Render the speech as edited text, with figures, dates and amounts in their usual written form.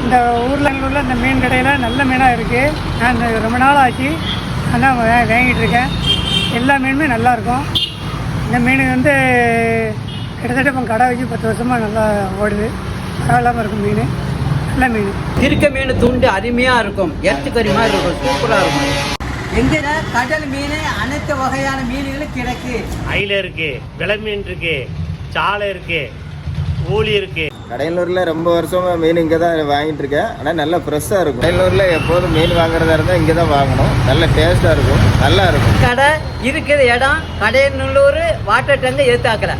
இந்த ஊரில் உள்ள இந்த மீன் கடையில் நல்ல மீனாக இருக்குது. நான் ரொம்ப நாள் ஆச்சு அதான் வாங்கிட்டு இருக்கேன். எல்லா மீனுமே நல்லாயிருக்கும். இந்த மீன் வந்து கிட்டத்தட்ட இப்போ கடை வச்சு 10 வருஷமாக நல்லா ஓடுது. பரவாயில்லாமல் இருக்கும் மீன், நல்ல மீன். திருக்க மீன் துண்டு அருமையாக இருக்கும், எர்த்துக்கறி மாதிரி இருக்கும், சூப்பராக இருக்கும். எங்கிட்ட கடல் மீன் அனைத்து வகையான மீன்களும் கிடைக்கு. அயில இருக்கு, விலை மீன் இருக்கு, சாலை இருக்கு, ஊழி இருக்கு. கடையனூரில் ரொம்ப வருஷமாக மீன் இங்கே தான் வாங்கிட்டு இருக்கேன். ஆனால் நல்லா ஃப்ரெஷ்ஷாக இருக்கும். கடையனூரில் எப்போதும் மீன் வாங்குறதா இருந்தால் இங்கே தான் வாங்கணும். நல்ல டேஸ்ட்டாக இருக்கும், நல்லா இருக்கும். கடை இருக்கிற இடம் கடையநல்லூர் வாட்டர் டேங்க் எதிர்த்தாக்கல.